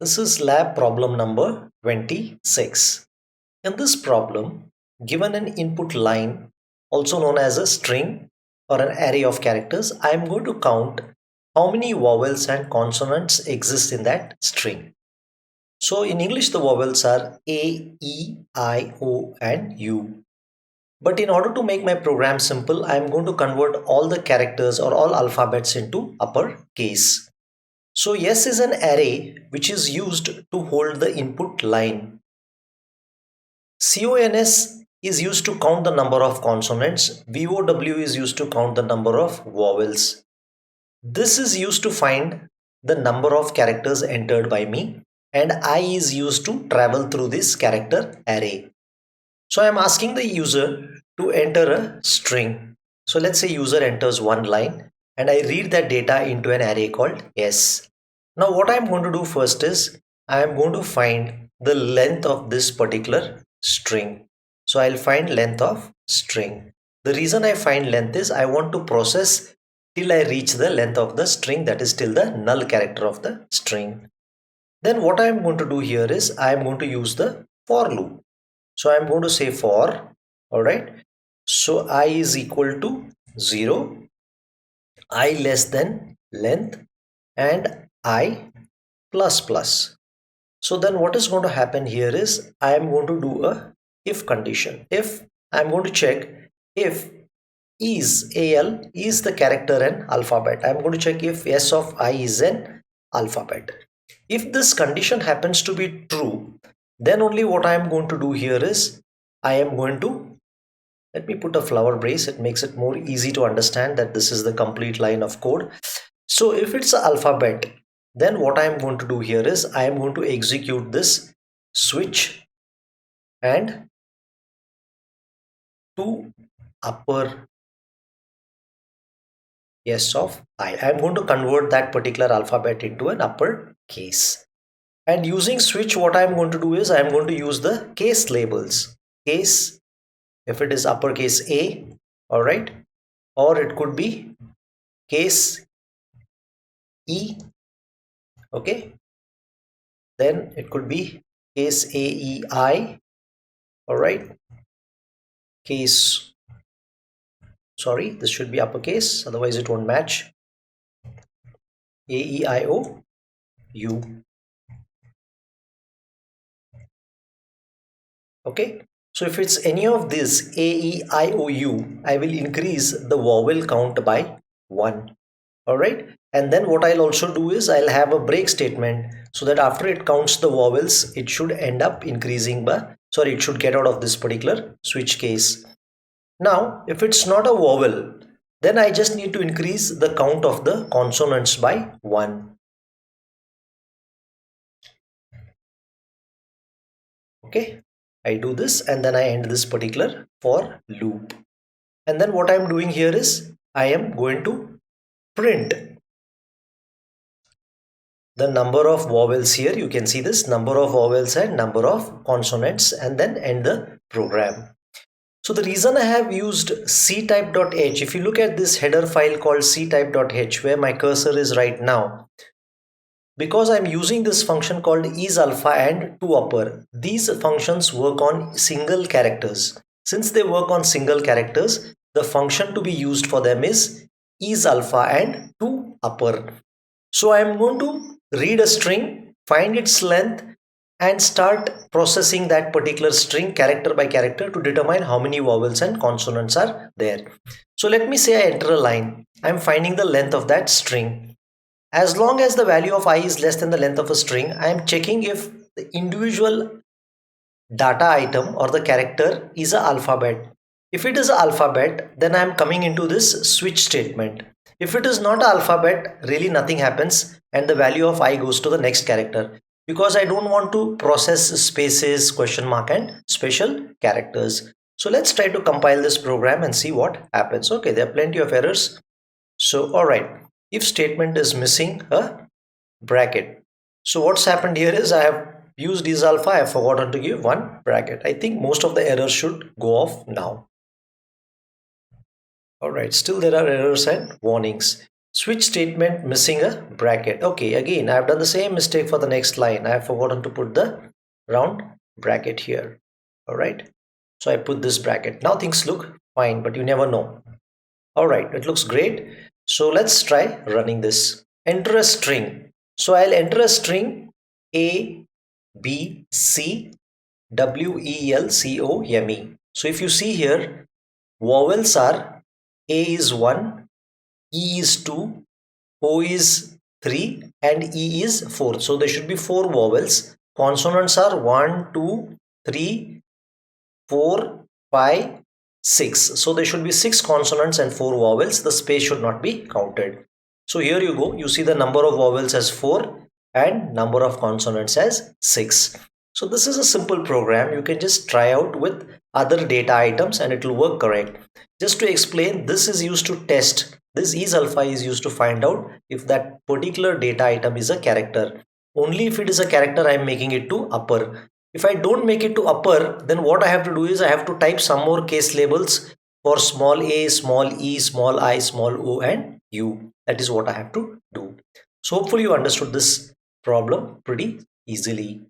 This is lab problem number 26. In this problem, given an input line, also known as a string or an array of characters, I am going to count how many vowels and consonants exist in that string. So in English, the vowels are A, E, I, O and U. But in order to make my program simple, I am going to convert all the characters or all alphabets into uppercase. So S is an array which is used to hold the input line. CONS is used to count the number of consonants. VOW is used to count the number of vowels. This is used to find the number of characters entered by me, and I is used to travel through this character array. So I am asking the user to enter a string. So let's say user enters one line and I read that data into an array called S. Now what I am going to do first is I am going to find the length of this particular string. So I'll find length of string. The reason I find length is I want to process till I reach the length of the string, that is till the null character of the string. Then what I am going to do here is I am going to use the for loop. So I am going to say for, alright. So I is equal to 0, I less than length and I plus plus. So then what is going to happen here is I am going to do a if condition. If I am going to check if is AL is the character and alphabet. I am going to check if S of I is an alphabet. If this condition happens to be true, then only what I am going to do here is I am going to, let me put a flower brace. It makes it more easy to understand that this is the complete line of code. So if it's an alphabet, then what I am going to do here is I am going to execute this switch and to upper S of I. I am going to convert that particular alphabet into an upper case. And using switch, what I am going to do is I am going to use the case labels. Case, if it is uppercase A, alright, or it could be case E, okay, then it could be case AEI, alright, case, sorry, this should be uppercase, otherwise it won't match, AEIO, U, okay. So if it's any of this AEIOU, I will increase the vowel count by 1. Alright. And then what I'll also do is I'll have a break statement so that after it counts the vowels, it should end up increasing by, sorry, it should get out of this particular switch case. Now, if it's not a vowel, then I just need to increase the count of the consonants by 1. Okay. I do this and then I end this particular for loop. And then what I'm doing here is I am going to print the number of vowels here. You can see this number of vowels and number of consonants and then end the program. So the reason I have used ctype.h, if you look at this header file called ctype.h where my cursor is right now, because I'm using this function called isAlpha and toUpper, these functions work on single characters. Since they work on single characters, the function to be used for them is isAlpha and toUpper. So I'm going to read a string, find its length and start processing that particular string character by character to determine how many vowels and consonants are there. So let me say I enter a line. I'm finding the length of that string. As long as the value of I is less than the length of a string, I am checking if the individual data item or the character is an alphabet. If it is an alphabet, then I am coming into this switch statement. If it is not an alphabet, really nothing happens and the value of I goes to the next character, because I don't want to process spaces, question mark and special characters. So let's try to compile this program and see what happens. Okay, there are plenty of errors. So alright, if statement is missing a bracket. So what's happened here is I have used isAlpha, I have forgotten to give one bracket. I think most of the errors should go off now. Alright, still there are errors and warnings. Switch statement missing a bracket. Okay, again, I've done the same mistake for the next line. I've forgotten to put the round bracket here. All right. So I put this bracket. Now things look fine, but you never know. All right, it looks great. So let's try running this. Enter a string. So I'll enter a string A, B, C, W, E, L, C, O, M, E. So if you see here, vowels are A is 1, E is 2, O is 3 and E is 4. So there should be 4 vowels. Consonants are 1, 2, 3, 4, 5, 6. So there should be 6 consonants and 4 vowels. The space should not be counted. So here you go. You see the number of vowels as 4 and number of consonants as 6. So this is a simple program. You can just try out with other data items and it will work correct. Just to explain, this is used to test. This is alpha is used to find out if that particular data item is a character. Only if it is a character, I am making it to upper. If I don't make it to upper, then what I have to do is I have to type some more case labels for small a, small e, small I, small o and u. That is what I have to do. So hopefully you understood this problem pretty easily.